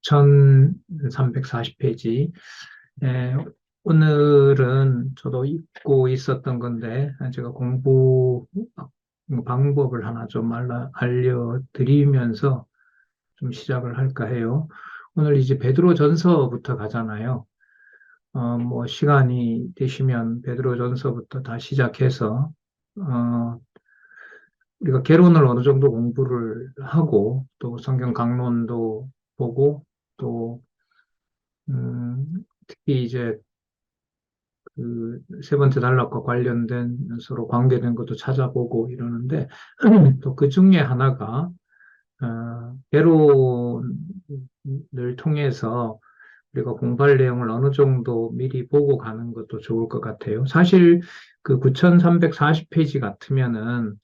1340페이지. 예, 오늘은 저도 잊고 있었던 건데, 제가 공부 방법을 하나 좀 알려드리면서 좀 시작을 할까 해요. 오늘 이제 베드로 전서부터 가잖아요. 뭐, 시간이 되시면 베드로 전서부터 다 시작해서, 어, 우리가 개론을 어느 정도 공부를 하고, 또 성경 강론도 보고, 또 특히 이제 그 세 번째 단락과 관련된 서로 관계된 것도 찾아보고 이러는데 또 그 중에 하나가 개론을 통해서 우리가 공부할 내용을 어느 정도 미리 보고 가는 것도 좋을 것 같아요. 사실 그 9340페이지 같으면은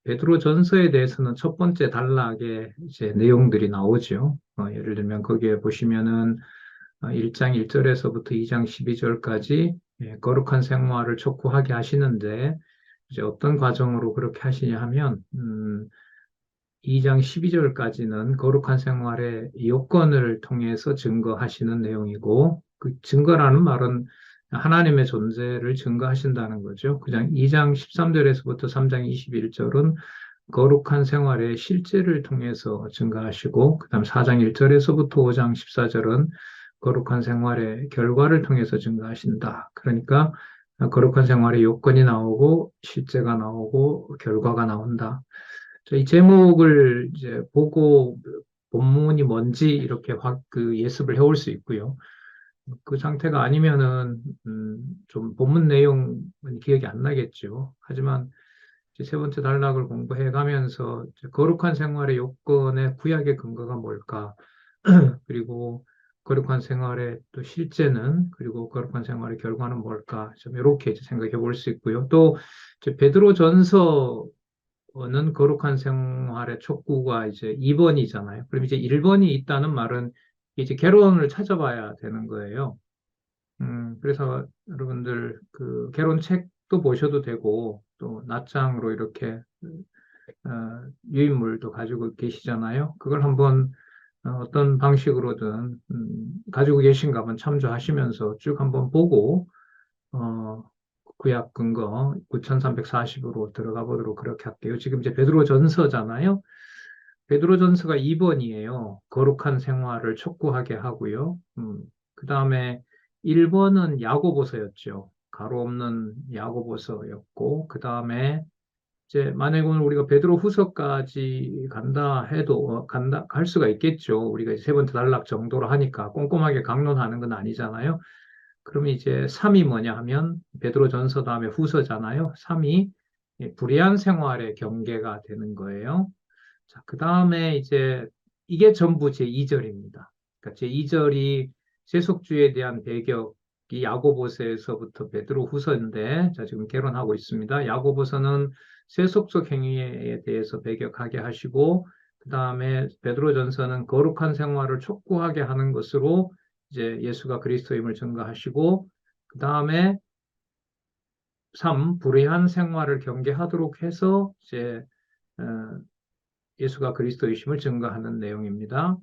베드로 전서에 대해서는 첫 번째 단락에 이제 내용들이 나오죠. 예를 들면 거기에 보시면은 1장 1절에서부터 2장 12절까지 거룩한 생활을 촉구하게 하시는데 이제 어떤 과정으로 그렇게 하시냐 하면 2장 12절까지는 거룩한 생활의 요건을 통해서 증거하시는 내용이고 그 증거라는 말은 하나님의 존재를 증거하신다는 거죠. 그냥 2장 13절에서부터 3장 21절은 거룩한 생활의 실제를 통해서 증가하시고, 그 다음 4장 1절에서부터 5장 14절은 거룩한 생활의 결과를 통해서 증가하신다. 그러니까 거룩한 생활의 요건이 나오고, 실제가 나오고, 결과가 나온다. 이 제목을 이제 보고 본문이 뭔지 이렇게 그 예습을 해올 수 있고요. 그 상태가 아니면은, 좀 본문 내용은 기억이 안 나겠죠. 하지만 이제 세 번째 단락을 공부해 가면서 거룩한 생활의 요건의 구약의 근거가 뭘까? 그리고 거룩한 생활의 또 실제는 그리고 거룩한 생활의 결과는 뭘까? 좀 이렇게 이제 생각해 볼 수 있고요. 또 이제 베드로전서는 거룩한 생활의 촉구가 이제 2번이잖아요. 그럼 이제 1번이 있다는 말은 이제 개론을 찾아봐야 되는 거예요. 그래서 여러분들 그 개론 책도 보셔도 되고 또 낱장으로 이렇게 유인물도 가지고 계시잖아요. 그걸 한번 어떤 방식으로든 가지고 계신가 한번 참조하시면서 쭉 한번 보고 어, 구약 근거 9340으로 들어가 보도록 그렇게 할게요. 지금 이제 베드로 전서잖아요. 베드로 전서가 2번이에요. 거룩한 생활을 촉구하게 하고요. 그 다음에 1번은 야고보서였죠. 가로 없는 야고보서였고, 그 다음에 이제 만약에 오늘 우리가 베드로 후서까지 간다 해도 갈 수가 있겠죠. 우리가 이제 세 번째 단락 정도로 하니까 꼼꼼하게 강론하는 건 아니잖아요. 그러면 이제 3이 뭐냐 하면 베드로 전서 다음에 후서잖아요. 3이 불의한 생활의 경계가 되는 거예요. 자, 그 다음에 이제 이게 전부 제2절입니다. 그러니까 제2절이 세속주의에 대한 배격이 야고보서에서부터 베드로 후서인데, 자, 지금 개론하고 있습니다. 야고보서는 세속적 행위에 대해서 배격하게 하시고, 그 다음에 베드로전서는 거룩한 생활을 촉구하게 하는 것으로 이제 예수가 그리스도임을 증거하시고, 그 다음에 3, 불의한 생활을 경계하도록 해서 이제 어, 예수가 그리스도이심을 증거하는 내용입니다.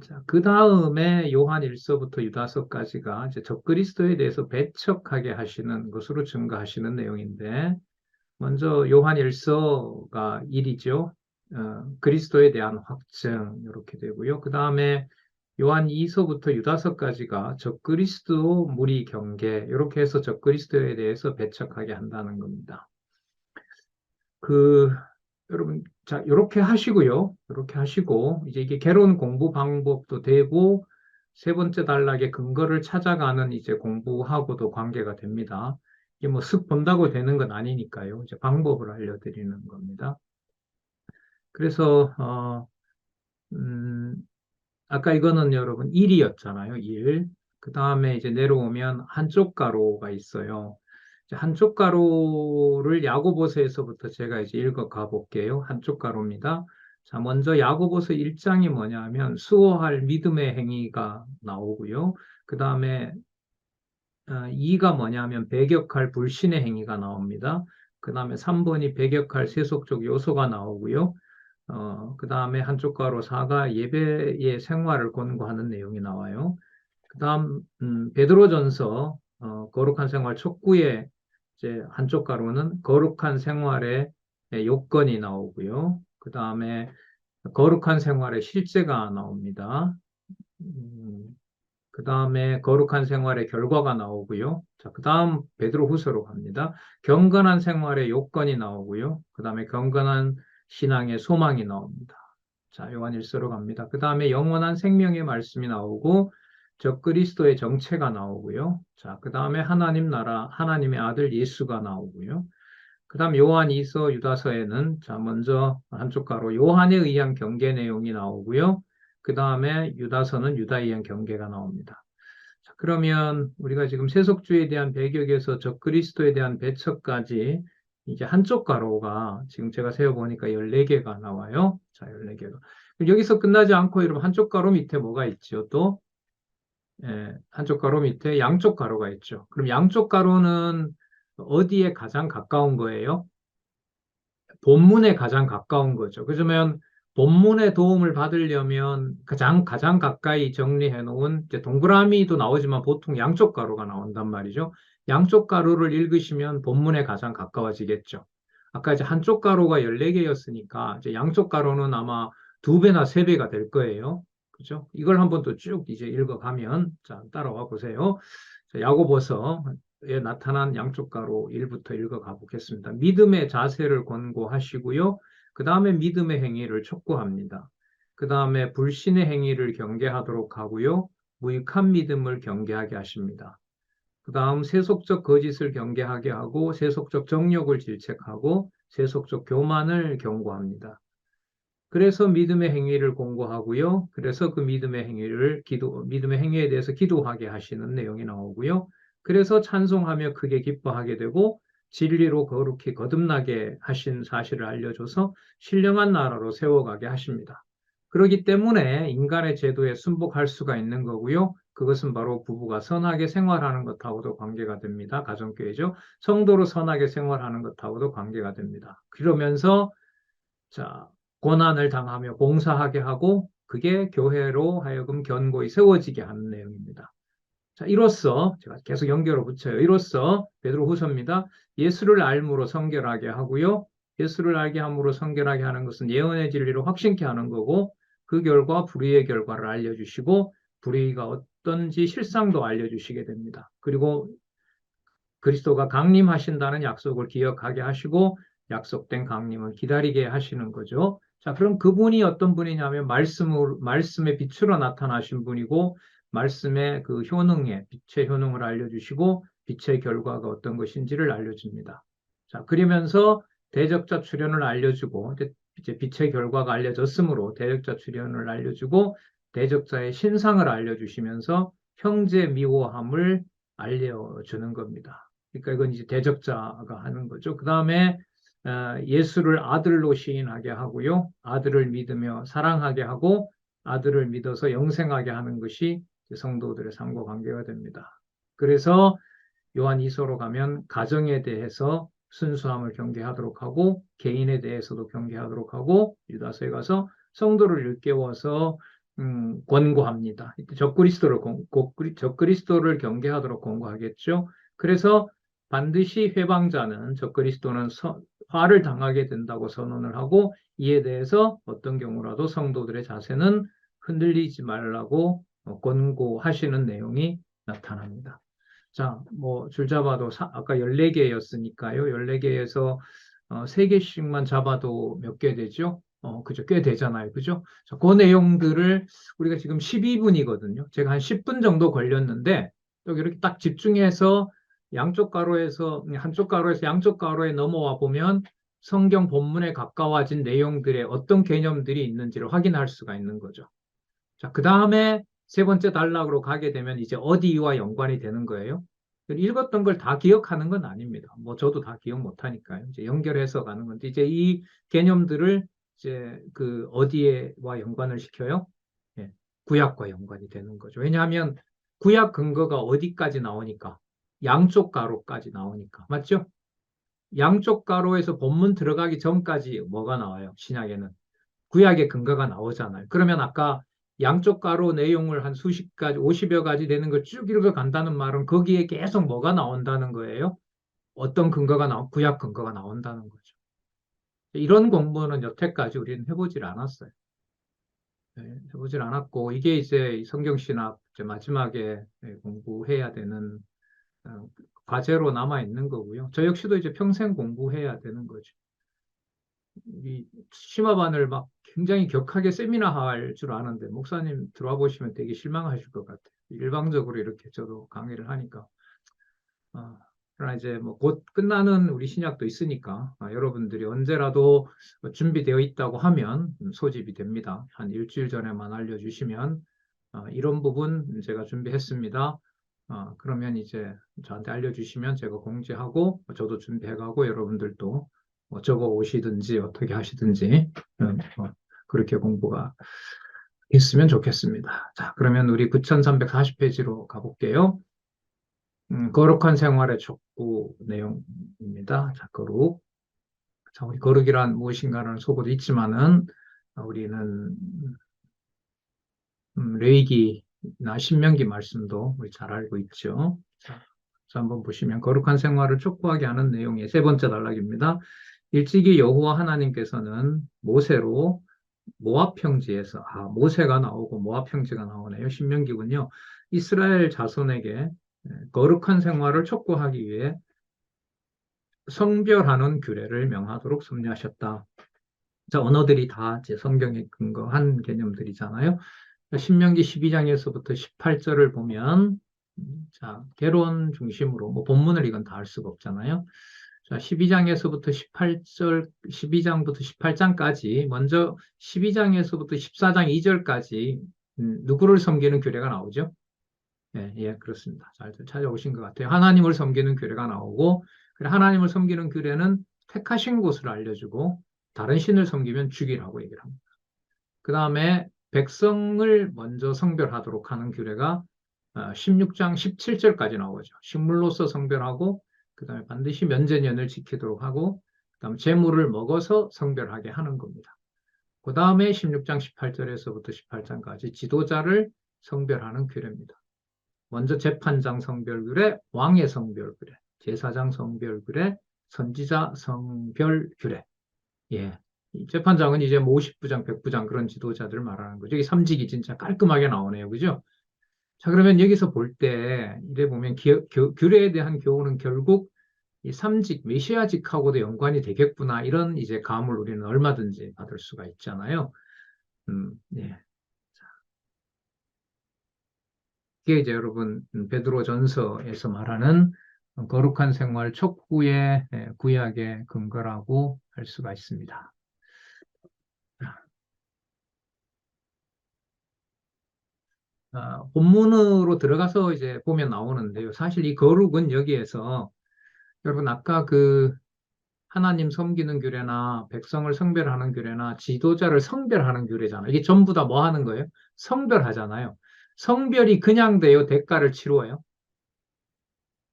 자, 그 다음에 요한 1서부터 유다서까지가 이제 적그리스도에 대해서 배척하게 하시는 것으로 증거하시는 내용인데, 먼저 요한 1서가 1이죠. 그리스도에 대한 확증, 이렇게 되고요. 그 다음에 요한 2서부터 유다서까지가 적그리스도 무리 경계, 이렇게 해서 적그리스도에 대해서 배척하게 한다는 겁니다. 그 여러분 자 이렇게 하시고요. 이렇게 하시고 이제 이게 개론 공부 방법도 되고 세 번째 단락의 근거를 찾아가는 이제 공부하고도 관계가 됩니다. 이게 뭐 쓱 본다고 되는 건 아니니까요. 이제 방법을 알려드리는 겁니다. 그래서 음, 아까 이거는 여러분 1이었잖아요. 1. 그 다음에 이제 내려오면 한쪽 가로가 있어요. 이제 한쪽 가로를 야고보서에서부터 제가 이제 읽어 가 볼게요. 한쪽 가로입니다. 자, 먼저 야고보서 1장이 뭐냐면 수호할 믿음의 행위가 나오고요. 그 다음에 2가 뭐냐면 배격할 불신의 행위가 나옵니다. 그 다음에 3번이 배격할 세속적 요소가 나오고요. 그 다음에 한쪽 가로 4가 예배의 생활을 권고하는 내용이 나와요. 그 다음, 베드로전서, 거룩한 생활 촉구에 이제 한쪽 가로는 거룩한 생활의 요건이 나오고요. 그 다음에 거룩한 생활의 실제가 나옵니다. 그 다음에 거룩한 생활의 결과가 나오고요. 자, 그 다음 베드로 후서로 갑니다. 경건한 생활의 요건이 나오고요. 그 다음에 경건한 신앙의 소망이 나옵니다. 자, 요한일서로 갑니다. 그 다음에 영원한 생명의 말씀이 나오고, 적그리스도의 정체가 나오고요. 자, 그 다음에 하나님 나라, 하나님의 아들 예수가 나오고요. 그 다음 요한 2서, 유다서에는 자, 먼저 한쪽 가로 요한에 의한 경계 내용이 나오고요. 그 다음에 유다서는 유다에 의한 경계가 나옵니다. 자, 그러면 우리가 지금 세속주의에 대한 배격에서 적그리스도에 대한 배척까지 이제 한쪽 가로가 지금 제가 세어보니까 14개가 나와요. 자, 14개가. 여기서 끝나지 않고 여러분 한쪽 가로 밑에 뭐가 있죠? 또 한쪽 가로 밑에 양쪽 가로가 있죠. 그럼 양쪽 가로는 어디에 가장 가까운 거예요? 본문에 가장 가까운 거죠. 그러면 본문의 도움을 받으려면 가장 가까이 정리해 놓은 이제 동그라미도 나오지만 보통 양쪽 가로가 나온단 말이죠. 양쪽 가로를 읽으시면 본문에 가장 가까워지겠죠. 아까 이제 한쪽 가로가 14개였으니까 이제 양쪽 가로는 아마 2배나 3배가 될 거예요. 그죠? 이걸 한번 또 쭉 이제 읽어가면, 자, 따라와 보세요. 자, 야고보서에 나타난 양쪽 가로 1부터 읽어가 보겠습니다. 믿음의 자세를 권고하시고요. 그 다음에 믿음의 행위를 촉구합니다. 그 다음에 불신의 행위를 경계하도록 하고요. 무익한 믿음을 경계하게 하십니다. 그 다음 세속적 거짓을 경계하게 하고 세속적 정욕을 질책하고 세속적 교만을 경고합니다. 그래서 믿음의 행위를 공고하고요. 그래서 그 믿음의 행위에 대해서 기도하게 하시는 내용이 나오고요. 그래서 찬송하며 크게 기뻐하게 되고 진리로 거룩히 거듭나게 하신 사실을 알려줘서 신령한 나라로 세워가게 하십니다. 그렇기 때문에 인간의 제도에 순복할 수가 있는 거고요. 그것은 바로 부부가 선하게 생활하는 것하고도 관계가 됩니다. 가정교회죠. 성도로 선하게 생활하는 것하고도 관계가 됩니다. 그러면서 자, 고난을 당하며 봉사하게 하고 그게 교회로 하여금 견고히 세워지게 하는 내용입니다. 자, 이로써 제가 계속 연결을 붙여요. 이로써 베드로후서입니다. 예수를 알므로 성결하게 하고요. 예수를 알게 함으로 성결하게 하는 것은 예언의 진리를 확신케 하는 거고 그 결과 불의의 결과를 알려주시고 불의가 어떤지 실상도 알려주시게 됩니다. 그리고 그리스도가 강림하신다는 약속을 기억하게 하시고 약속된 강림을 기다리게 하시는 거죠. 자, 그럼 그분이 어떤 분이냐면 말씀의 빛으로 나타나신 분이고 말씀의 그 효능에 빛의 효능을 알려주시고 빛의 결과가 어떤 것인지를 알려줍니다. 자, 그러면서 대적자 출현을 알려주고 이제 빛의 결과가 알려졌으므로 대적자 출현을 알려주고 대적자의 신상을 알려주시면서 형제 미워함을 알려주는 겁니다. 그러니까 이건 이제 대적자가 하는 거죠. 그 다음에 예수를 아들로 시인하게 하고요. 아들을 믿으며 사랑하게 하고 아들을 믿어서 영생하게 하는 것이 성도들의 상고 관계가 됩니다. 그래서 요한 2서로 가면 가정에 대해서 순수함을 경계하도록 하고 개인에 대해서도 경계하도록 하고 유다서에 가서 성도를 일깨워서 권고합니다. 적그리스도를 경계하도록 권고하겠죠. 그래서 반드시 회방자는 적그리스도는 화를 당하게 된다고 선언을 하고 이에 대해서 어떤 경우라도 성도들의 자세는 흔들리지 말라고 권고하시는 내용이 나타납니다. 자, 뭐 줄 잡아도 아까 14개였으니까요. 14개에서 3개씩만 잡아도 몇 개 되죠? 그죠? 꽤 되잖아요. 그죠? 자, 그 내용들을 우리가 지금 12분이거든요. 제가 한 10분 정도 걸렸는데 또 이렇게 딱 집중해서 한쪽 가로에서 양쪽 가로에 넘어와 보면 성경 본문에 가까워진 내용들의 어떤 개념들이 있는지를 확인할 수가 있는 거죠. 자, 그 다음에 세 번째 단락으로 가게 되면 이제 어디와 연관이 되는 거예요. 읽었던 걸 다 기억하는 건 아닙니다. 뭐 저도 다 기억 못 하니까요. 이제 연결해서 가는 건데 이제 이 개념들을 이제 그 어디에와 연관을 시켜요? 예, 구약과 연관이 되는 거죠. 왜냐하면 구약 근거가 어디까지 나오니까 양쪽 가로까지 나오니까 맞죠? 양쪽 가로에서 본문 들어가기 전까지 뭐가 나와요? 신약에는 구약의 근거가 나오잖아요. 그러면 아까 양쪽 가로 내용을 한 수십 가지, 50여 가지 되는 걸 쭉 읽어 간다는 말은 거기에 계속 뭐가 나온다는 거예요? 어떤 근거가 구약 근거가 나온다는 거죠. 이런 공부는 여태까지 우리는 해보질 않았어요. 네, 해보질 않았고, 이게 이제 성경 신학 이제 마지막에 공부해야 되는 어, 과제로 남아 있는 거고요. 저 역시도 이제 평생 공부해야 되는 거죠. 이 심화반을 막 굉장히 격하게 세미나 할 줄 아는데 목사님 들어와 보시면 되게 실망하실 것 같아요. 일방적으로 이렇게 저도 강의를 하니까. 아, 그러나 이제 뭐 곧 끝나는 우리 신약도 있으니까 여러분들이 언제라도 준비되어 있다고 하면 소집이 됩니다. 한 일주일 전에만 알려주시면 이런 부분 제가 준비했습니다. 그러면 이제 저한테 알려주시면 제가 공지하고 저도 준비해가고 여러분들도 뭐 적어 오시든지 어떻게 하시든지 그렇게 공부가 있으면 좋겠습니다. 자, 그러면 우리 9340페이지로 가볼게요. 거룩한 생활의 촉구 내용입니다. 자, 거룩. 자, 우리 거룩이란 무엇인가라는 소고도 있지만은 우리는 레위기나 신명기 말씀도 우리 잘 알고 있죠. 자, 그래서 한번 보시면 거룩한 생활을 촉구하게 하는 내용의 세 번째 단락입니다. 일찍이 여호와 하나님께서는 모세로 모압 평지에서 모세가 나오고 모압 평지가 나오네요. 신명기군요. 이스라엘 자손에게 거룩한 생활을 촉구하기 위해 성별하는 규례를 명하도록 섭리하셨다. 자, 언어들이 다 제 성경에 근거한 개념들이잖아요. 신명기 12장에서부터 18절을 보면 자, 개론 중심으로 뭐 본문을 이건 다 할 수가 없잖아요. 자, 12장에서부터 18절, 12장부터 18장까지 먼저 12장에서부터 14장 2절까지 누구를 섬기는 규례가 나오죠? 예, 예, 그렇습니다. 잘 찾아오신 것 같아요. 하나님을 섬기는 규례가 나오고, 그래, 하나님을 섬기는 규례는 택하신 곳을 알려주고, 다른 신을 섬기면 죽이라고 얘기를 합니다. 그 다음에 백성을 먼저 성별하도록 하는 규례가 16장 17절까지 나오죠. 식물로서 성별하고, 그 다음에 반드시 면제년을 지키도록 하고, 그 다음 제물을 먹어서 성별하게 하는 겁니다. 그 다음에 16장 18절에서부터 18장까지 지도자를 성별하는 규례입니다. 먼저 재판장 성별규례, 왕의 성별규례, 제사장 성별규례, 선지자 성별규례. 예. 이 재판장은 이제 뭐 50부장, 100부장 그런 지도자들 말하는 거죠. 여기 삼직이 진짜 깔끔하게 나오네요. 그죠? 자, 그러면 여기서 볼 때, 이래 보면 규례에 대한 교훈은 결국 이 삼직, 메시아직하고도 연관이 되겠구나. 이런 이제 감을 우리는 얼마든지 받을 수가 있잖아요. 예. 이게 이제 여러분 베드로 전서에서 말하는 거룩한 생활 촉구의 구약의 근거라고 할 수가 있습니다. 본문으로 들어가서 이제 보면 나오는데요. 사실 이 거룩은 여기에서 여러분 아까 그 하나님 섬기는 규례나 백성을 성별하는 규례나 지도자를 성별하는 규례잖아요. 이게 전부 다 뭐 하는 거예요? 성별하잖아요. 성별이 그냥 돼요? 대가를 치루어요?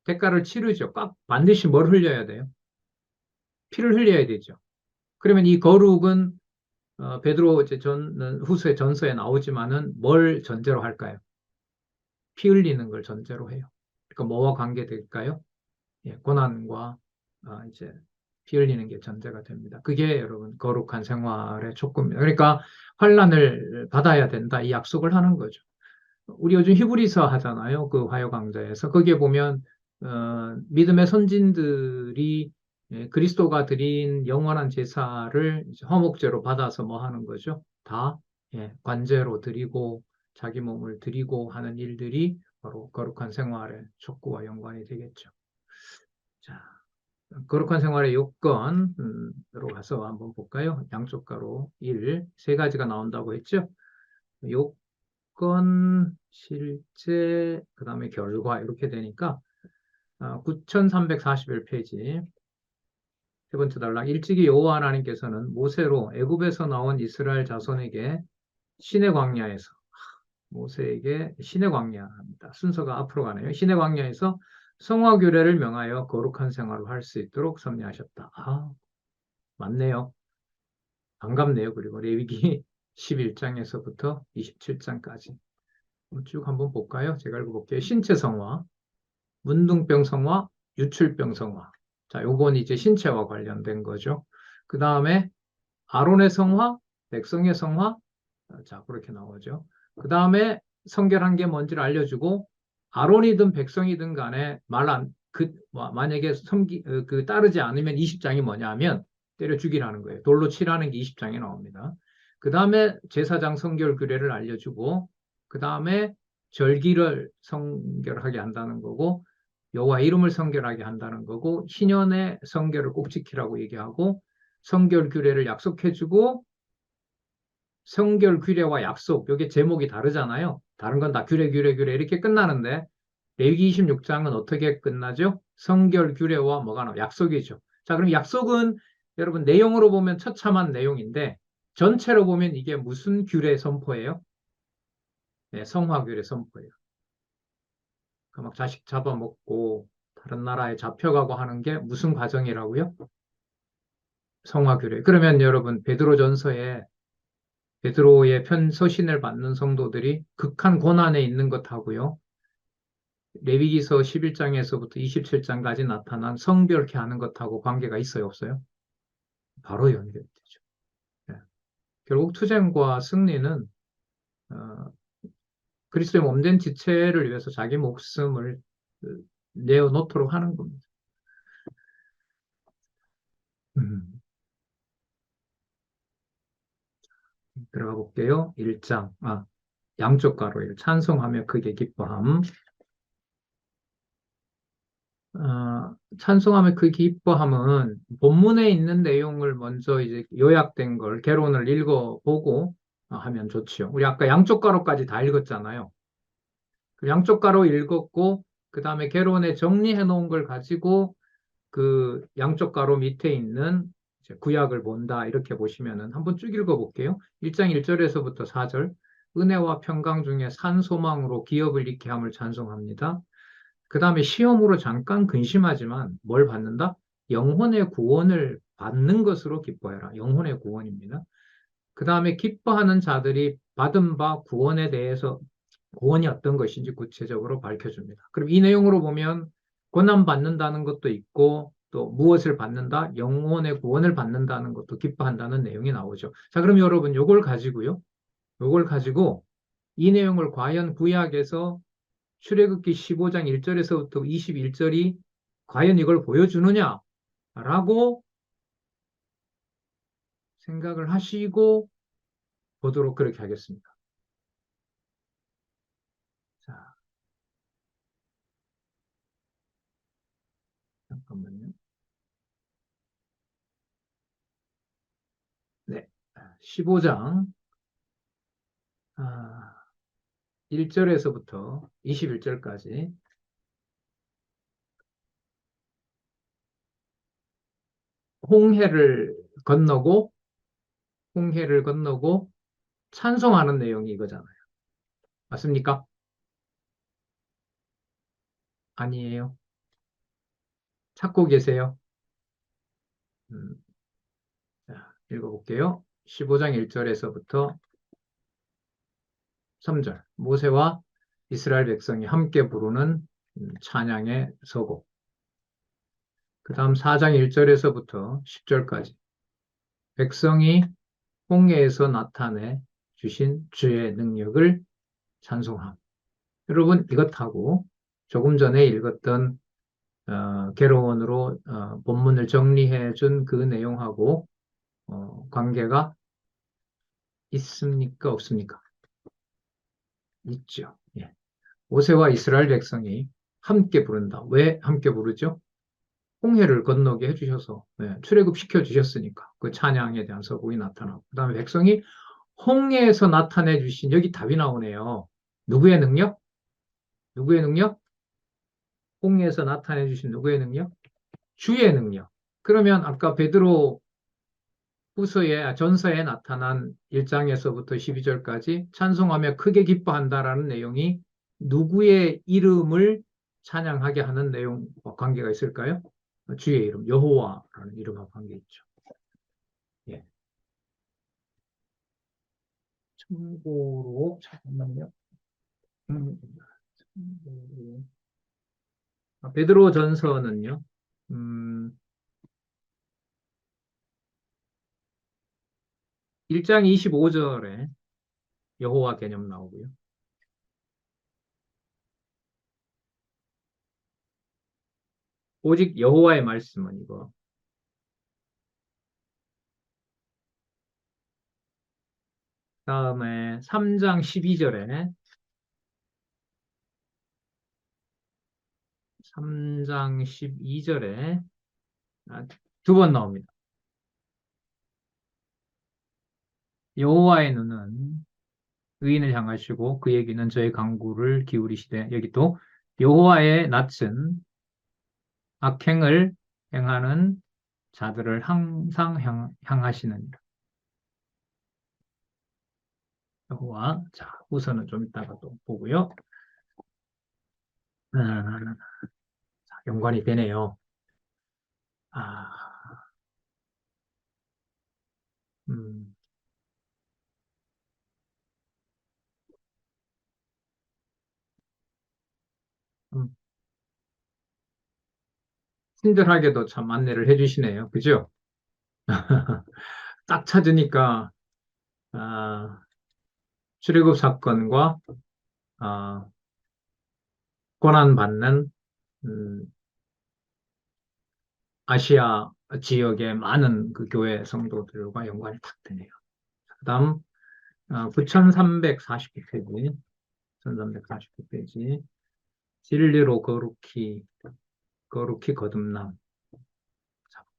대가를 치르죠. 꽉 반드시 뭘 흘려야 돼요? 피를 흘려야 되죠. 그러면 이 거룩은 베드로 이제 후서의 전서에 나오지만은 뭘 전제로 할까요? 피 흘리는 걸 전제로 해요. 그러니까 뭐와 관계될까요? 예, 고난과 이제 피 흘리는 게 전제가 됩니다. 그게 여러분 거룩한 생활의 조건입니다. 그러니까 환난을 받아야 된다 이 약속을 하는 거죠. 우리 요즘 히브리서 하잖아요. 그 화요 강좌에서 거기에 보면 믿음의 선진들이 그리스도가 드린 영원한 제사를 이제 화목제로 받아서 뭐 하는 거죠? 다 관제로 드리고 자기 몸을 드리고 하는 일들이 바로 거룩한 생활의 촉구와 연관이 되겠죠. 자, 거룩한 생활의 요건으로 가서 한번 볼까요? 양쪽 가로 1, 세 가지가 나온다고 했죠? 요건, 실제, 그 다음에 결과 이렇게 되니까 9341페이지 세 번째 단락 일찍이 여호와 하나님께서는 모세로 애굽에서 나온 이스라엘 자손에게 시내 광야에서 모세에게 시내 광야입니다. 순서가 앞으로 가네요. 시내 광야에서 성화 규례를 명하여 거룩한 생활을 할 수 있도록 섭리하셨다. 맞네요. 반갑네요. 그리고 레위기 11장에서부터 27장까지 쭉 한번 볼까요? 제가 읽어볼게요. 신체 성화, 문둥병 성화, 유출병 성화. 자, 요건 이제 신체와 관련된 거죠. 그 다음에 아론의 성화, 백성의 성화. 자, 그렇게 나오죠. 그 다음에 성결한 게 뭔지를 알려주고, 아론이든 백성이든 간에 만약에 따르지 않으면 20장이 뭐냐면 때려 죽이라는 거예요. 돌로 치라는 게 20장에 나옵니다. 그 다음에 제사장 성결 규례를 알려주고, 그 다음에 절기를 성결하게 한다는 거고, 여호와 이름을 성결하게 한다는 거고, 희년의 성결을 꼭 지키라고 얘기하고, 성결 규례를 약속해주고, 성결 규례와 약속, 이게 제목이 다르잖아요. 다른 건 다 규례 이렇게 끝나는데 레위기 26장은 어떻게 끝나죠? 성결 규례와 뭐가 나와? 약속이죠. 자, 그럼 약속은 여러분 내용으로 보면 처참한 내용인데 전체로 보면 이게 무슨 규례 선포예요? 네, 성화 규례 선포예요. 막 자식 잡아먹고 다른 나라에 잡혀가고 하는 게 무슨 과정이라고요? 성화 규례. 그러면 여러분 베드로전서에 베드로의 서신을 받는 성도들이 극한 고난에 있는 것하고요. 레위기서 11장에서부터 27장까지 나타난 성별케 하는 것하고 관계가 있어요, 없어요? 바로 연결되죠. 네. 결국 투쟁과 승리는 그리스도의 몸된 지체를 위해서 자기 목숨을 내어놓도록 하는 겁니다. 음, 들어가 볼게요. 1장. 양쪽 가로를 찬송하며 크게 기뻐함. 찬송하며 그 기뻐함은 본문에 있는 내용을 먼저 이제 요약된 걸 개론을 읽어보고 하면 좋지요. 우리 아까 양쪽 가로까지 다 읽었잖아요. 그 양쪽 가로 읽었고 그 다음에 개론에 정리해 놓은 걸 가지고 그 양쪽 가로 밑에 있는 이제 구약을 본다 이렇게 보시면은 한번 쭉 읽어볼게요. 1장 1절에서부터 4절 은혜와 평강 중에 산 소망으로 기업을 잃게 함을 찬송합니다. 그 다음에 시험으로 잠깐 근심하지만 뭘 받는다? 영혼의 구원을 받는 것으로 기뻐해라. 영혼의 구원입니다. 그 다음에 기뻐하는 자들이 받은 바 구원에 대해서 구원이 어떤 것인지 구체적으로 밝혀줍니다. 그럼 이 내용으로 보면 고난 받는다는 것도 있고 또 무엇을 받는다? 영혼의 구원을 받는다는 것도 기뻐한다는 내용이 나오죠. 자, 그럼 여러분 요걸 가지고요. 요걸 가지고 이 내용을 과연 구약에서 출애굽기 15장 1절에서부터 21절이 과연 이걸 보여주느냐라고 생각을 하시고 보도록 그렇게 하겠습니다. 자, 잠깐만요. 네, 15장 1절에서부터 21절까지 홍해를 건너고 홍해를 건너고 찬송하는 내용이 이거잖아요. 맞습니까? 아니에요. 찾고 계세요? 음, 자, 읽어볼게요. 15장 1절에서부터 3절 모세와 이스라엘 백성이 함께 부르는 찬양의 서곡. 그 다음 4장 1절에서부터 10절까지 백성이 홍해에서 나타내 주신 주의 능력을 찬송함. 여러분 이것하고 조금 전에 읽었던 개론으로 본문을 정리해 준 그 내용하고 관계가 있습니까? 없습니까? 있죠. 예. 모세와 이스라엘 백성이 함께 부른다. 왜 함께 부르죠? 홍해를 건너게 해주셔서 출애굽 시켜주셨으니까 그 찬양에 대한 서곡이 나타나고 그 다음에 백성이 홍해에서 나타내 주신 여기 답이 나오네요. 누구의 능력? 누구의 능력? 홍해에서 나타내 주신 누구의 능력? 주의 능력. 그러면 아까 베드로 전서에 나타난 1장에서부터 12절까지 찬송하며 크게 기뻐한다라는 내용이 누구의 이름을 찬양하게 하는 내용과 관계가 있을까요? 주의 이름, 여호와라는 이름과 관계 있죠. 예. 참고로, 잠깐만요. 음, 참고로. 베드로 전서는요, 음, 1장 25절에 여호와 개념 나오고요. 오직 여호와의 말씀은 이거. 다음에 3장 12절에 3장 12절에 두 번 나옵니다. 여호와의 눈은 의인을 향하시고 그의 귀는 저의 간구를 기울이시되, 여기 또 여호와의 낯은 악행을 행하는 자들을 항상 향하시느니라. 여호와. 자, 우선은 좀 이따가 또 보고요. 자, 연관이 되네요. 아, 음, 음, 친절하게도 참 안내를 해주시네요. 그죠? 딱 찾으니까, 아, 출애굽 사건과, 아, 고난받는, 음, 아시아 지역의 많은 그 교회 성도들과 연관이 탁 되네요. 그 다음, 9349페이지, 1349페이지, 진리로 거룩히 거듭남.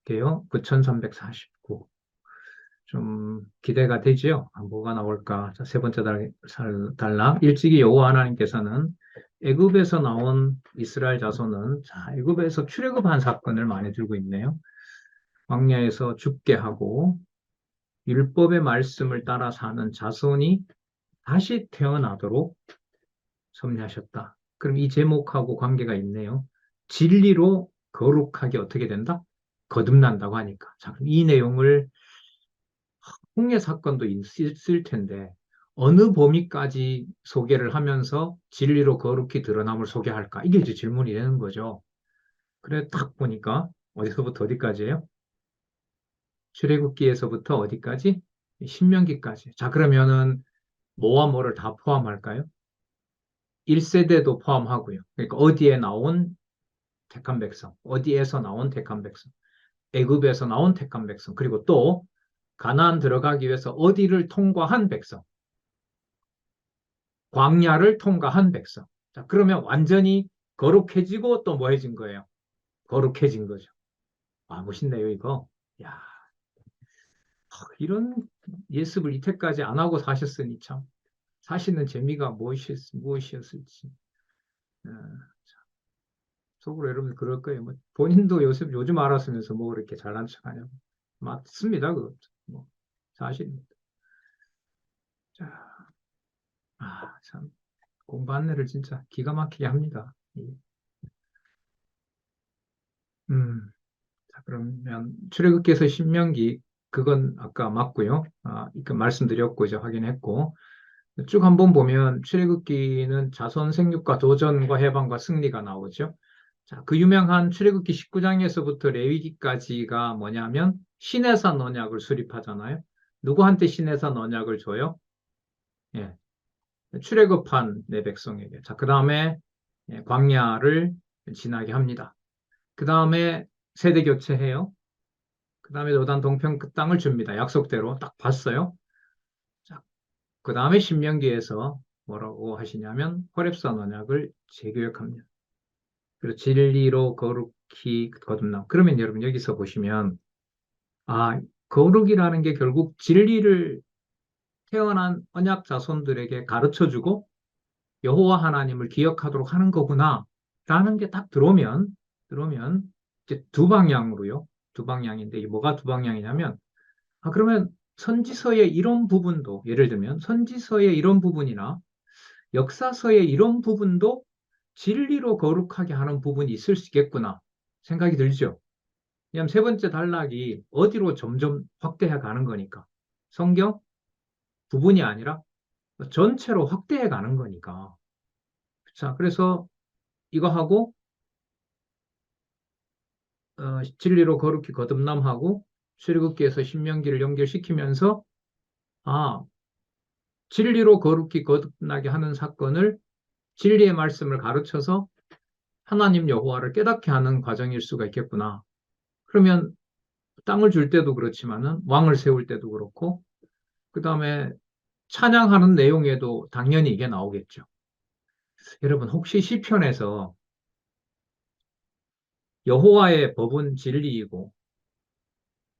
볼게요. 9349. 좀 기대가 되지요? 뭐가 나올까? 자, 세 번째 단락. 일찍이 여호와 하나님께서는 애굽에서 나온 이스라엘 자손은, 자, 애굽에서 출애굽한 사건을 많이 들고 있네요. 광야에서 죽게 하고 율법의 말씀을 따라 사는 자손이 다시 태어나도록 섭리하셨다. 그럼 이 제목하고 관계가 있네요. 진리로 거룩하게 어떻게 된다? 거듭난다고 하니까. 자, 그럼 이 내용을 홍해 사건도 있을 텐데 어느 범위까지 소개를 하면서 진리로 거룩히 드러남을 소개할까? 이게 이제 질문이 되는 거죠. 그래 딱 보니까 어디서부터 어디까지예요? 출애굽기에서부터 어디까지? 신명기까지. 자, 그러면은 뭐와 뭐를 다 포함할까요? 1세대도 포함하고요. 그러니까 어디에 나온 택한 백성, 어디에서 나온 택한 백성, 애굽에서 나온 택한 백성, 그리고 또 가나안 들어가기 위해서 어디를 통과한 백성, 광야를 통과한 백성. 자, 그러면 완전히 거룩해지고 또 뭐해진 거예요? 거룩해진 거죠. 아, 멋있네요, 이거. 야, 이런 예습을 이때까지 안 하고 사셨으니 참 사시는 재미가 무엇이었을지. 어, 속으로 여러분 그럴 거예요. 뭐 본인도 요즘 알았으면서 뭐 그렇게 잘난 척하냐고. 맞습니다, 그것도. 뭐 사실입니다. 자, 참 공부 안내를 진짜 기가 막히게 합니다. 음. 자, 그러면 출애굽기에서 신명기 그건 아까 맞고요. 그 말씀드렸고 이제 확인했고 쭉 한번 보면 출애굽기는 자손 생육과 도전과 해방과 승리가 나오죠. 자, 그 유명한 출애굽기 19장에서부터 레위기까지가 뭐냐면 시내산 언약을 수립하잖아요. 누구한테 시내산 언약을 줘요? 예, 출애굽한 내 백성에게. 자, 그 다음에 광야를 지나게 합니다. 그 다음에 세대 교체해요. 그 다음에 요단 동편 그 땅을 줍니다. 약속대로 딱 봤어요. 자, 그 다음에 신명기에서 뭐라고 하시냐면 호렙산 언약을 재교역합니다. 그리고 진리로 거룩히 거듭남. 그러면 여러분 여기서 보시면 거룩이라는 게 결국 진리를 태어난 언약 자손들에게 가르쳐주고 여호와 하나님을 기억하도록 하는 거구나 라는 게 딱 들어오면 이제 두 방향으로요. 두 방향인데 이게 뭐가 두 방향이냐면 그러면 선지서의 이런 부분도, 예를 들면 선지서의 이런 부분이나 역사서의 이런 부분도 진리로 거룩하게 하는 부분이 있을 수 있겠구나 생각이 들죠. 왜냐하면 세 번째 단락이 어디로 점점 확대해 가는 거니까. 성경 부분이 아니라 전체로 확대해 가는 거니까. 자, 그래서 이거 하고 진리로 거룩히 거듭남하고 출애굽기에서 신명기를 연결시키면서 아, 진리로 거룩히 거듭나게 하는 사건을 진리의 말씀을 가르쳐서 하나님 여호와를 깨닫게 하는 과정일 수가 있겠구나. 그러면 땅을 줄 때도 그렇지만은 왕을 세울 때도 그렇고 그다음에 찬양하는 내용에도 당연히 이게 나오겠죠. 여러분 혹시 시편에서 여호와의 법은 진리이고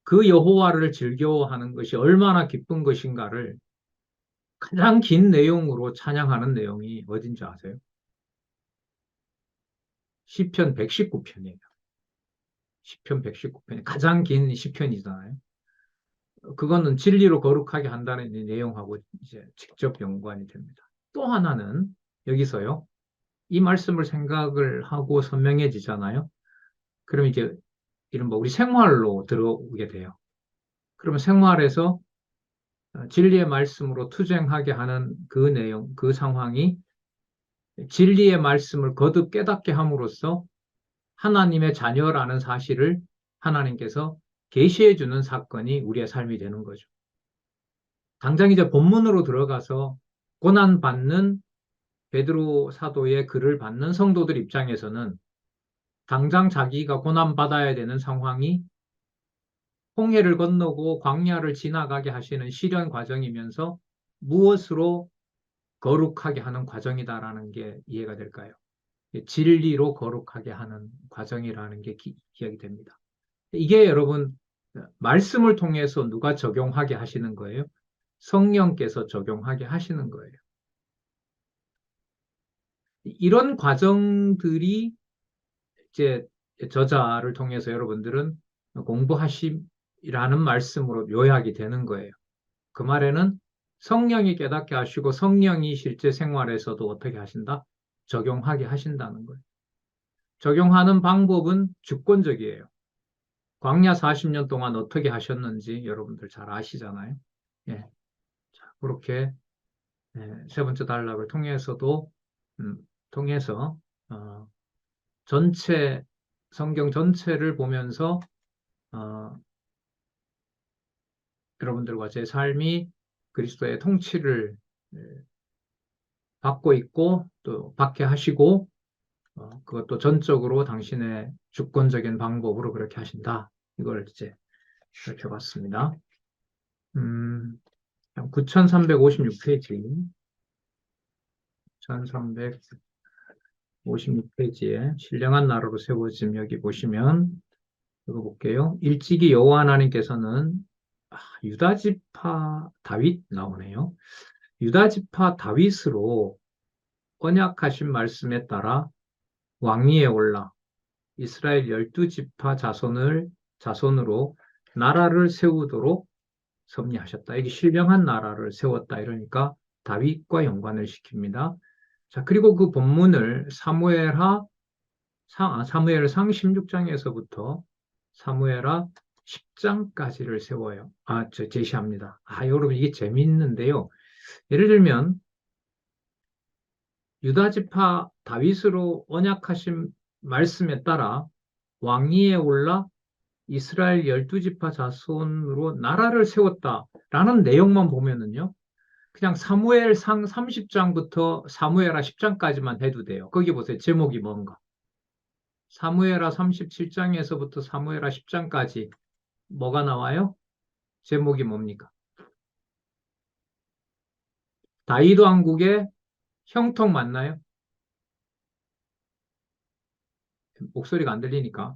그 여호와를 즐겨하는 것이 얼마나 기쁜 것인가를 가장 긴 내용으로 찬양하는 내용이 어딘지 아세요? 시편 119편이에요. 시편 119편이 가장 긴 시편이잖아요. 그거는 진리로 거룩하게 한다는 이 내용하고 이제 직접 연관이 됩니다. 또 하나는 여기서요. 이 말씀을 생각을 하고 선명해지잖아요. 그럼 이제 이른바 우리 생활로 들어오게 돼요. 그러면 생활에서 진리의 말씀으로 투쟁하게 하는 그 내용, 그 상황이 진리의 말씀을 거듭 깨닫게 함으로써 하나님의 자녀라는 사실을 하나님께서 계시해 주는 사건이 우리의 삶이 되는 거죠. 당장 이제 본문으로 들어가서 고난받는 베드로 사도의 글을 받는 성도들 입장에서는 당장 자기가 고난받아야 되는 상황이 홍해를 건너고 광야를 지나가게 하시는 시련 과정이면서 무엇으로 거룩하게 하는 과정이다라는 게 이해가 될까요? 진리로 거룩하게 하는 과정이라는 게 기억이 됩니다. 이게 여러분 말씀을 통해서 누가 적용하게 하시는 거예요? 성령께서 적용하게 하시는 거예요. 이런 과정들이 이제 저자를 통해서 여러분들은 공부하시라는 말씀으로 요약이 되는 거예요. 그 말에는 성령이 깨닫게 하시고 성령이 실제 생활에서도 어떻게 하신다? 적용하게 하신다는 거예요. 적용하는 방법은 주권적이에요. 광야 40년 동안 어떻게 하셨는지 여러분들 잘 아시잖아요. 예. 자, 그렇게 세 번째 단락을 통해서도 음, 통해서 어, 전체 성경 전체를 보면서 어, 여러분들과 제 삶이 그리스도의 통치를 받고 있고 또 받게 하시고 그것도 전적으로 당신의 주권적인 방법으로 그렇게 하신다. 이걸 이제 살펴봤습니다. 9356페이지, 1356페이지에 신령한 나라로 세워짐 여기 보시면 이거 볼게요. 일찍이 여호와 하나님께서는 유다 지파 다윗 나오네요. 유다 지파 다윗으로 언약하신 말씀에 따라 왕위에 올라 이스라엘 12지파 자손으로 나라를 세우도록 섭리하셨다. 이게 신령한 나라를 세웠다. 이러니까 다윗과 연관을 시킵니다. 자, 그리고 그 본문을 사무엘상 16장에서부터 사무엘하 10장까지를 세워요. 제시합니다. 여러분 이게 재미있는데요. 예를 들면 유다지파 다윗으로 언약하신 말씀에 따라 왕위에 올라 이스라엘 12지파 자손으로 나라를 세웠다라는 내용만 보면은요. 그냥 사무엘상 30장부터 사무엘하 10장까지만 해도 돼요. 거기 보세요. 제목이 뭔가. 사무엘하 37장에서부터 사무엘하 10장까지 뭐가 나와요? 제목이 뭡니까? 다윗 왕국의 형통 맞나요? 목소리가 안 들리니까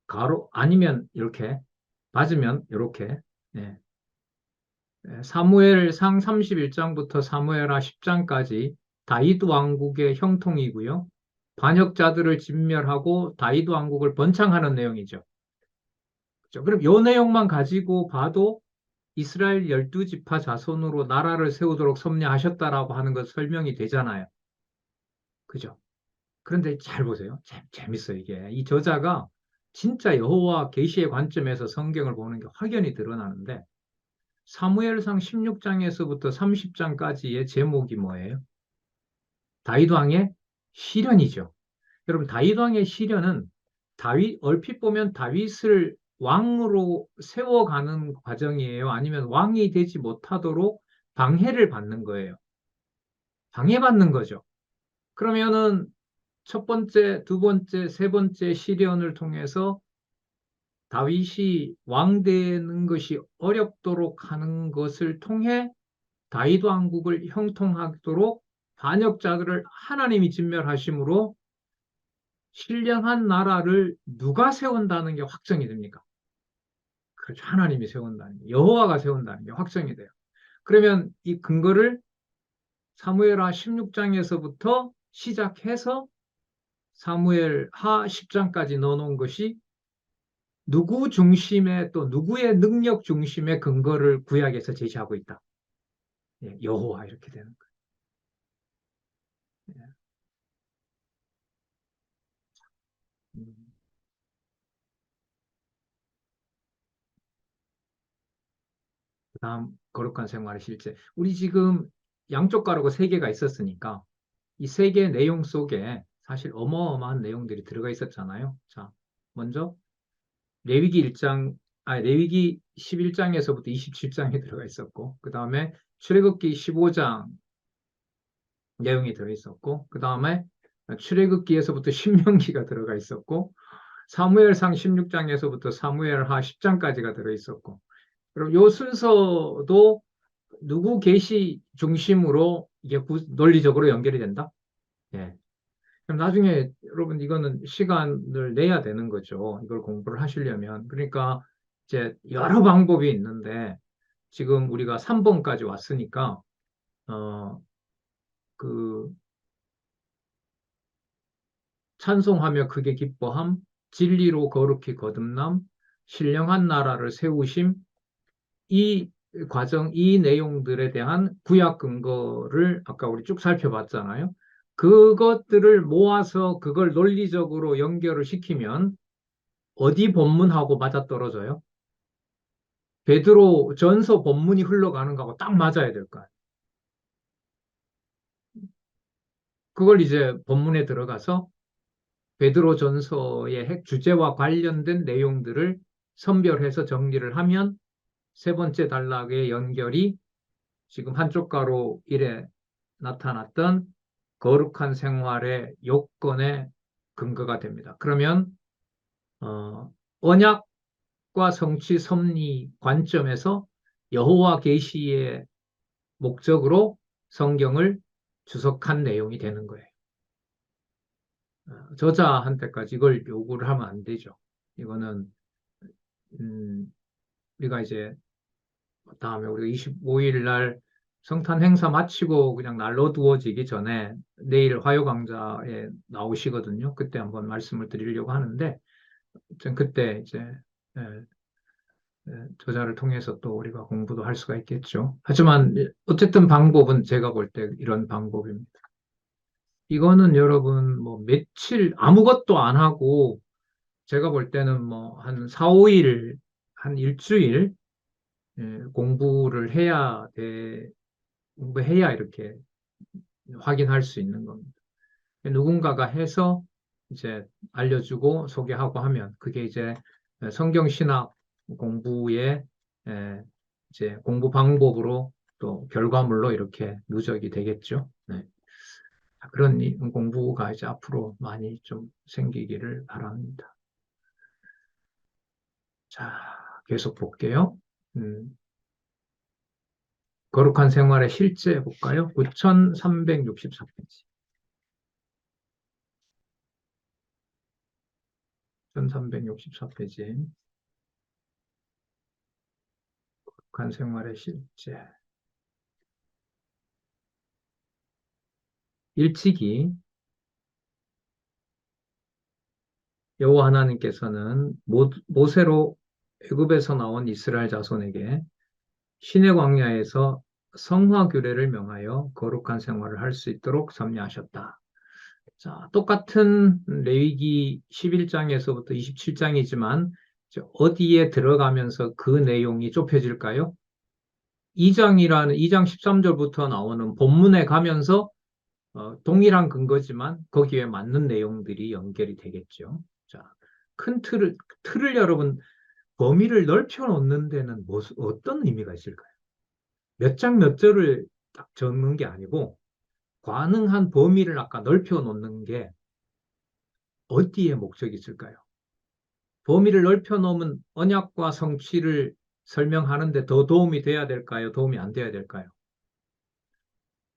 가로 아니면 이렇게 맞으면 이렇게 네. 사무엘상 31장부터 사무엘하 10장까지 다윗 왕국의 형통이고요. 반역자들을 진멸하고 다윗 왕국을 번창하는 내용이죠. 그렇죠? 그럼 이 내용만 가지고 봐도 이스라엘 12지파 자손으로 나라를 세우도록 섭리하셨다라고 하는 것 설명이 되잖아요. 그죠? 그런데 잘 보세요. 재밌어요, 이게. 이 저자가 진짜 여호와 계시의 관점에서 성경을 보는 게 확연히 드러나는데 사무엘상 16장에서부터 30장까지의 제목이 뭐예요? 다윗 왕의 시련이죠. 여러분, 다윗 왕의 시련은 얼핏 보면 다윗을 왕으로 세워가는 과정이에요? 아니면 왕이 되지 못하도록 방해를 받는 거예요? 방해받는 거죠. 그러면은 첫 번째, 두 번째, 세 번째 시련을 통해서 다윗이 왕 되는 것이 어렵도록 하는 것을 통해 다윗 왕국을 형통하도록 반역자들을 하나님이 진멸하심으로 신령한 나라를 누가 세운다는 게 확정이 됩니까? 그렇죠. 하나님이 세운다는 게, 여호와가 세운다는 게 확정이 돼요. 그러면 이 근거를 사무엘하 16장에서부터 시작해서 사무엘하 10장까지 넣어놓은 것이 누구 중심의 또 누구의 능력 중심의 근거를 구약에서 제시하고 있다. 예, 여호와 이렇게 되는 거예요. 예. 음, 그다음 거룩한 생활의 실제. 우리 지금 양쪽 가로가 세 개가 있었으니까 이 세 개 내용 속에 사실 어마어마한 내용들이 들어가 있었잖아요. 자, 먼저 레위기 1장, 레위기 11장에서부터 27장에 들어가 있었고, 그 다음에 출애굽기 15장 내용이 들어 있었고, 그 다음에 출애굽기에서부터 신명기가 들어가 있었고, 사무엘상 16장에서부터 사무엘하 10장까지가 들어 있었고, 그럼 요 순서도 누구 계시 중심으로 이게 논리적으로 연결이 된다? 예. 그럼 나중에 여러분 이거는 시간을 내야 되는 거죠. 이걸 공부를 하시려면. 그러니까 이제 여러 방법이 있는데 지금 우리가 3번까지 왔으니까 어, 그 찬송하며 크게 기뻐함, 진리로 거룩히 거듭남, 신령한 나라를 세우심, 이 과정, 이 내용들에 대한 구약 근거를 아까 우리 쭉 살펴봤잖아요. 그것들을 모아서 그걸 논리적으로 연결을 시키면 어디 본문하고 맞아떨어져요? 베드로 전서 본문이 흘러가는 거하고 딱 맞아야 될 거예요. 그걸 이제 본문에 들어가서 베드로 전서의 핵 주제와 관련된 내용들을 선별해서 정리를 하면 세 번째 단락의 연결이 지금 한쪽 가로 1에 나타났던 거룩한 생활의 요건의 근거가 됩니다. 그러면 언약과 성취 섭리 관점에서 여호와 계시의 목적으로 성경을 주석한 내용이 되는 거예요. 저자한테까지 이걸 요구를 하면 안 되죠. 이거는 음, 우리가 이제 다음에 우리가 25일 날 성탄 행사 마치고 그냥 날로 두어지기 전에 내일 화요 강좌에 나오시거든요. 그때 한번 말씀을 드리려고 하는데 그때 이제 예, 저자를 통해서 또 우리가 공부도 할 수가 있겠죠. 하지만 어쨌든 방법은 제가 볼 때 이런 방법입니다. 이거는 여러분 뭐 며칠 아무것도 안 하고 제가 볼 때는 뭐 한 4, 5일, 한 일주일 공부를 공부해야 이렇게 확인할 수 있는 겁니다. 누군가가 해서 이제 알려주고 소개하고 하면 그게 이제 성경신학 공부의 이제 공부 방법으로 또 결과물로 이렇게 누적이 되겠죠. 네. 그런 공부가 이제 앞으로 많이 좀 생기기를 바랍니다. 자, 계속 볼게요. 음, 거룩한 생활의 실제 볼까요? 9364페이지. 1364페이지. 거룩한 생활의 실제. 일찍이 여호와 하나님께서는 모세로 애굽에서 나온 이스라엘 자손에게 시내 광야에서 성화 규례를 명하여 거룩한 생활을 할 수 있도록 섭리하셨다. 자, 똑같은 레위기 11장에서부터 27장이지만 어디에 들어가면서 그 내용이 좁혀질까요? 2장이라는 2장 13절부터 나오는 본문에 가면서 동일한 근거지만 거기에 맞는 내용들이 연결이 되겠죠. 자, 큰 틀을 여러분 범위를 넓혀 놓는 데는 어떤 의미가 있을까요? 몇 장 몇 절을 딱 적는 게 아니고 가능한 범위를 아까 넓혀 놓는 게 어디에 목적이 있을까요? 범위를 넓혀 놓으면 언약과 성취를 설명하는데 더 도움이 돼야 될까요? 도움이 안 돼야 될까요?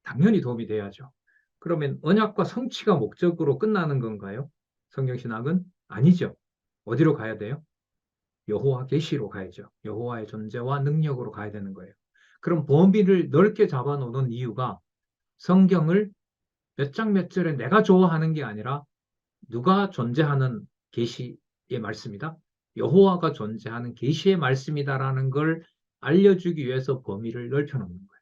당연히 도움이 돼야죠. 그러면 언약과 성취가 목적으로 끝나는 건가요? 성경신학은? 아니죠. 어디로 가야 돼요? 여호와 계시로 가야죠. 여호와의 존재와 능력으로 가야 되는 거예요. 그럼 범위를 넓게 잡아놓는 이유가 성경을 몇 장 몇 절에 내가 좋아하는 게 아니라 누가 존재하는 계시의 말씀이다. 여호와가 존재하는 계시의 말씀이다라는 걸 알려주기 위해서 범위를 넓혀놓는 거예요.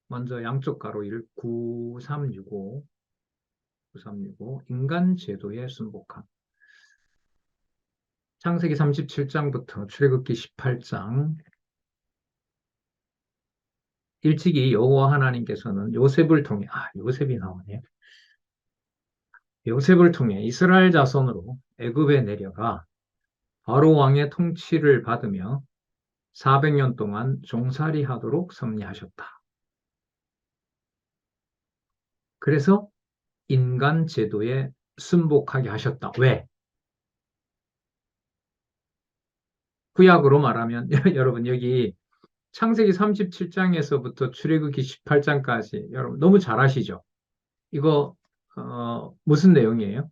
먼저 양쪽 가로 1 9365 9365 인간 제도의 순복함. 창세기 37장부터 출애굽기 18장. 일찍이 여호와 하나님께서는 요셉을 통해 요셉이 나오네. 요셉을 통해 이스라엘 자손으로 애굽에 내려가 바로 왕의 통치를 받으며 400년 동안 종살이 하도록 섭리하셨다. 그래서 인간 제도에 순복하게 하셨다. 왜? 구약으로 말하면 여러분 여기 창세기 37장에서부터 출애굽기 18장까지 여러분 너무 잘 아시죠? 이거 무슨 내용이에요?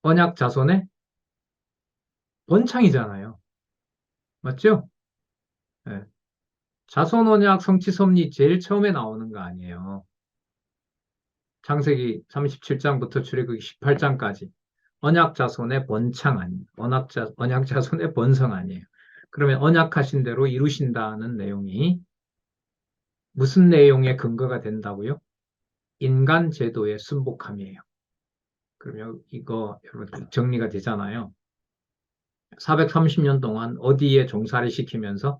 언약 자손의 번창이잖아요. 맞죠? 네. 자손 언약 성취 섭리 제일 처음에 나오는 거 아니에요. 창세기 37장부터 출애굽기 18장까지 언약 자손의 번창 아니에요. 언약 자손의 번성 아니에요. 그러면 언약하신 대로 이루신다는 내용이 무슨 내용의 근거가 된다고요? 인간 제도의 순복함이에요. 그러면 이거 여러분 정리가 되잖아요. 430년 동안 어디에 종살이 시키면서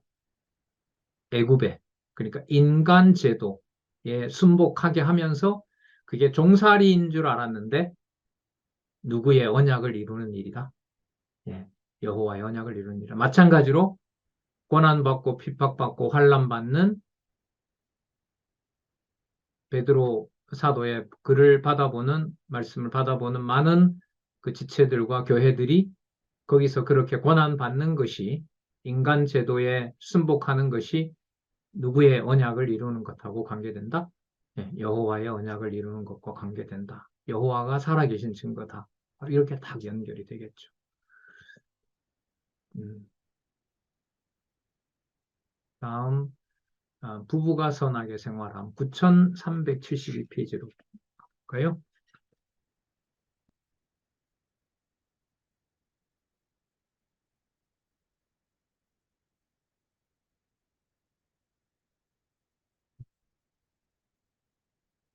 애굽에 그러니까 인간 제도에 순복하게 하면서 그게 종살이인 줄 알았는데 누구의 언약을 이루는 일이다? 예, 여호와의 언약을 이루는 일이다. 마찬가지로 고난받고 핍박받고 환난받는 베드로 사도의 글을 받아보는 말씀을 받아보는 많은 그 지체들과 교회들이 거기서 그렇게 고난받는 것이 인간 제도에 순복하는 것이 누구의 언약을 이루는 것하고 관계된다? 예, 여호와의 언약을 이루는 것과 관계된다. 여호와가 살아계신 증거다. 이렇게 딱 연결이 되겠죠. 다음 부부가 선하게 생활함 9372페이지로 갈까요?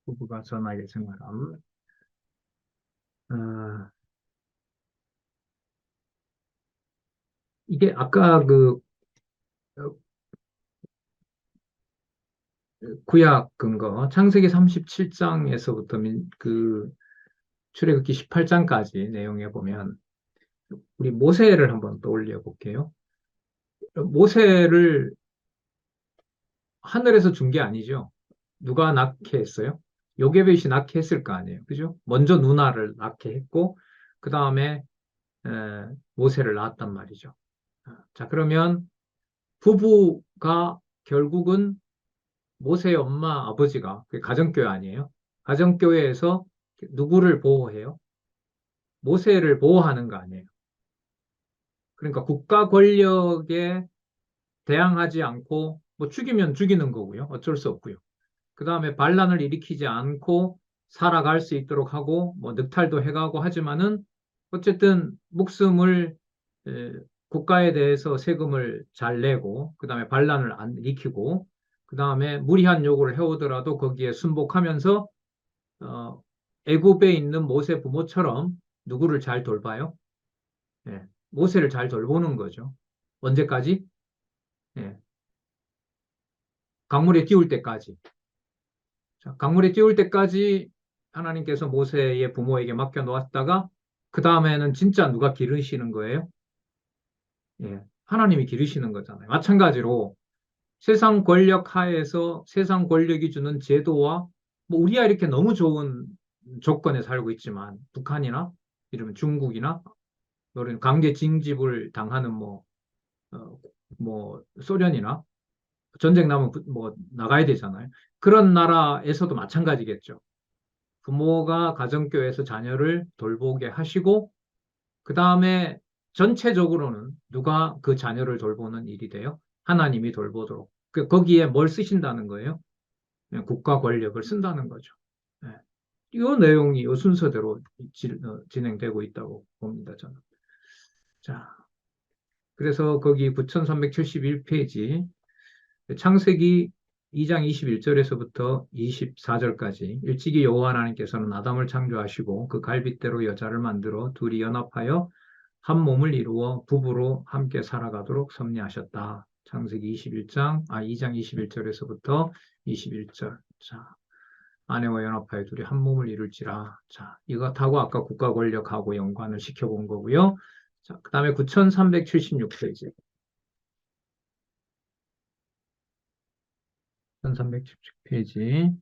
부부가 선하게 생활함. 어, 이게 아까 그 어, 구약 근거 창세기 37장에서부터 그 출애굽기 18장까지 내용에 보면 우리 모세를 한번 떠올려 볼게요. 모세를 하늘에서 준 게 아니죠. 누가 낳게 했어요? 요게벳이 낳게 했을 거 아니에요. 그죠? 먼저 누나를 낳게 했고 그 다음에 모세를 낳았단 말이죠. 자, 그러면 부부가 결국은 모세의 엄마, 아버지가 그게 가정교회 아니에요? 가정교회에서 누구를 보호해요? 모세를 보호하는 거 아니에요? 그러니까 국가 권력에 대항하지 않고 뭐 죽이면 죽이는 거고요. 어쩔 수 없고요. 그 다음에 반란을 일으키지 않고 살아갈 수 있도록 하고 뭐 늑탈도 해가고 하지만은 어쨌든 목숨을 에, 국가에 대해서 세금을 잘 내고 그 다음에 반란을 안 일으키고 그 다음에 무리한 요구를 해오더라도 거기에 순복하면서 어, 애굽에 있는 모세 부모처럼 누구를 잘 돌봐요? 예, 모세를 잘 돌보는 거죠. 언제까지? 예, 강물에 띄울 때까지. 자, 강물에 띄울 때까지 하나님께서 모세의 부모에게 맡겨 놓았다가 그 다음에는 진짜 누가 기르시는 거예요? 예, 하나님이 기르시는 거잖아요. 마찬가지로 세상 권력 하에서 세상 권력이 주는 제도와 뭐 우리야 이렇게 너무 좋은 조건에 살고 있지만 북한이나 이러면 중국이나 이런 강제 징집을 당하는 어, 뭐 소련이나 전쟁 나면 뭐 나가야 되잖아요. 그런 나라에서도 마찬가지겠죠. 부모가 가정교회에서 자녀를 돌보게 하시고 그 다음에 전체적으로는 누가 그 자녀를 돌보는 일이 돼요? 하나님이 돌보도록. 거기에 뭘 쓰신다는 거예요? 국가 권력을 쓴다는 거죠. 네. 이 내용이 이 순서대로 진행되고 있다고 봅니다, 저는. 자, 그래서 거기 9371페이지 창세기 2장 21절에서부터 24절까지 일찍이 여호와 하나님께서는 아담을 창조하시고 그 갈빗대로 여자를 만들어 둘이 연합하여 한 몸을 이루어 부부로 함께 살아가도록 섭리하셨다. 창세기 2장 21절에서부터 21절. 자, 아내와 연합하여 둘이 한 몸을 이룰지라. 자, 이것하고 아까 국가 권력하고 연관을 시켜본 거고요. 자, 그 다음에 9376페이지. 1376페이지.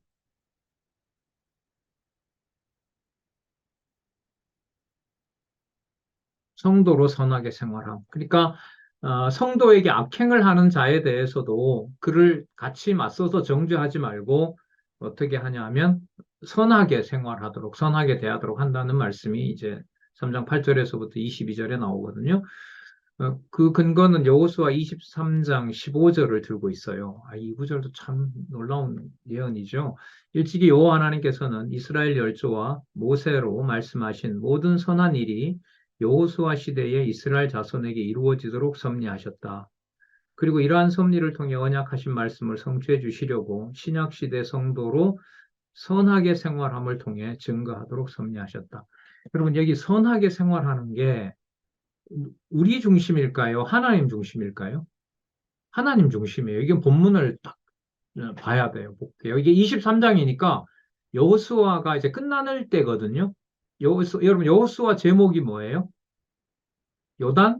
성도로 선하게 생활함. 그러니까 성도에게 악행을 하는 자에 대해서도 그를 같이 맞서서 정죄하지 말고 어떻게 하냐 하면 선하게 생활하도록 선하게 대하도록 한다는 말씀이 이제 3장 8절에서부터 22절에 나오거든요. 그 근거는 여호수아 23장 15절을 들고 있어요. 이 구절도 참 놀라운 예언이죠. 일찍이 여호와 하나님께서는 이스라엘 열조와 모세로 말씀하신 모든 선한 일이 여호수아 시대에 이스라엘 자손에게 이루어지도록 섭리하셨다. 그리고 이러한 섭리를 통해 언약하신 말씀을 성취해 주시려고 신약 시대 성도로 선하게 생활함을 통해 증거하도록 섭리하셨다. 여러분 여기 선하게 생활하는 게 우리 중심일까요? 하나님 중심일까요? 하나님 중심이에요. 이게 본문을 딱 봐야 돼요. 볼게요. 이게 23장이니까 여호수아가 이제 끝나는 때거든요. 여러분 여호수아 제목이 뭐예요? 요단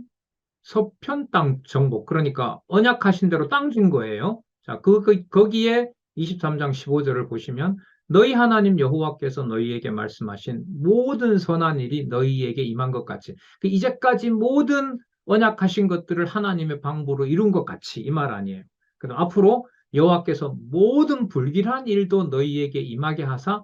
서편 땅 정복. 그러니까 언약하신 대로 땅 준 거예요. 자, 거기에 23장 15절을 보시면 너희 하나님 여호와께서 너희에게 말씀하신 모든 선한 일이 너희에게 임한 것 같이. 이제까지 모든 언약하신 것들을 하나님의 방법으로 이룬 것 같이 이 말 아니에요. 그럼 앞으로 여호와께서 모든 불길한 일도 너희에게 임하게 하사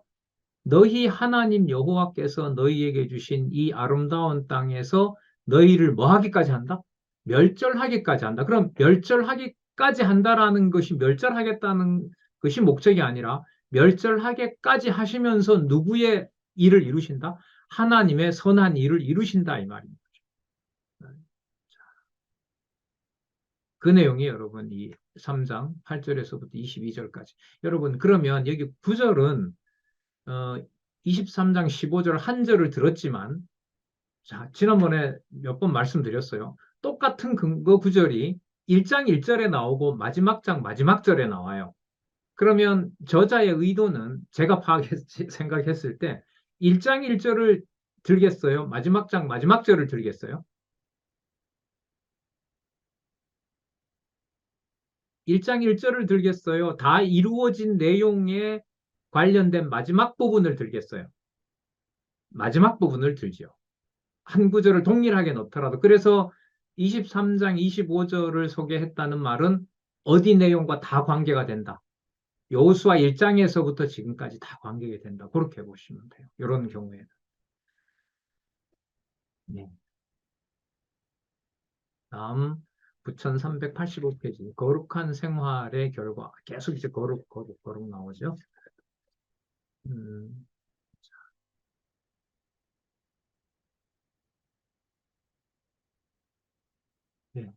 너희 하나님 여호와께서 너희에게 주신 이 아름다운 땅에서 너희를 뭐 하기까지 한다? 멸절하기까지 한다. 그럼 멸절하기까지 한다라는 것이 멸절하겠다는 것이 목적이 아니라 멸절하게까지 하시면서 누구의 일을 이루신다? 하나님의 선한 일을 이루신다 이 말입니다. 그 내용이 여러분 이 3장 8절에서부터 22절까지. 여러분 그러면 여기 9절은 23장 15절 한 절을 들었지만 자, 지난번에 몇 번 말씀드렸어요. 똑같은 근거 구절이 1장 1절에 나오고 마지막 장 마지막 절에 나와요. 그러면 저자의 의도는 제가 생각했을 때 1장 1절을 들겠어요? 마지막 장 마지막 절을 들겠어요? 1장 1절을 들겠어요? 다 이루어진 내용에 관련된 마지막 부분을 들겠어요? 마지막 부분을 들죠. 한 구절을 동일하게 넣더라도 그래서 23장 25절을 소개했다는 말은 어디 내용과 다 관계가 된다. 여호수아 1장에서부터 지금까지 다 관계가 된다. 그렇게 보시면 돼요. 이런 경우에는. 네. 다음 9385페이지 거룩한 생활의 결과 계속 이제 거룩 나오죠. 음, 네.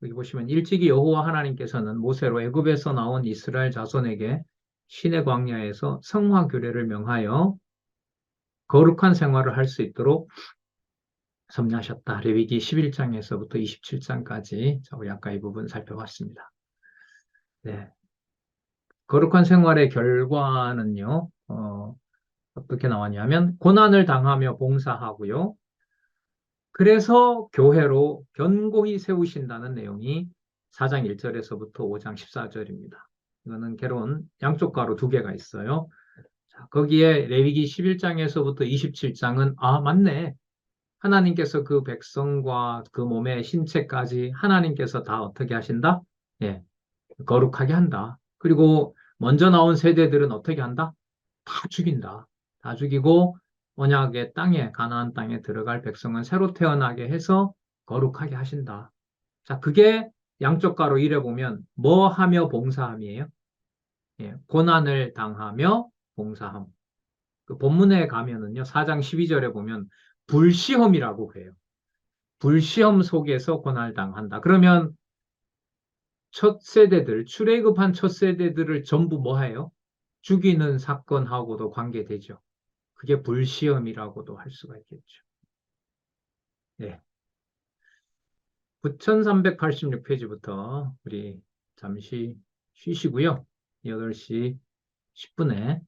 여기 보시면 일찍이 여호와 하나님께서는 모세로 애굽에서 나온 이스라엘 자손에게 신의 광야에서 성화규례를 명하여 거룩한 생활을 할 수 있도록 섭리하셨다. 레위기 11장에서부터 27장까지 우리 아까 이 부분 살펴봤습니다. 네. 거룩한 생활의 결과는요, 어떻게 나왔냐면, 고난을 당하며 봉사하고요. 그래서 교회로 견고히 세우신다는 내용이 4장 1절에서부터 5장 14절입니다. 이거는 개론 양쪽 가로 두 개가 있어요. 자, 거기에 레위기 11장에서부터 27장은, 아, 맞네. 하나님께서 그 백성과 그 몸의 신체까지 하나님께서 다 어떻게 하신다? 예, 거룩하게 한다. 그리고 먼저 나온 세대들은 어떻게 한다? 다 죽인다. 다 죽이고 언약의 땅에 가나안 땅에 들어갈 백성은 새로 태어나게 해서 거룩하게 하신다. 자, 그게 양쪽 가로 이래 보면 뭐 하며 봉사함이에요? 예, 고난을 당하며 봉사함. 그 본문에 가면은요, 4장 12절에 보면 불시험이라고 해요. 불시험 속에서 고난을 당한다. 그러면 첫 세대들, 출애굽한 첫 세대들을 전부 뭐 해요? 죽이는 사건하고도 관계되죠. 그게 불시험이라고도 할 수가 있겠죠. 네. 9386페이지부터 우리 잠시 쉬시고요. 8시 10분에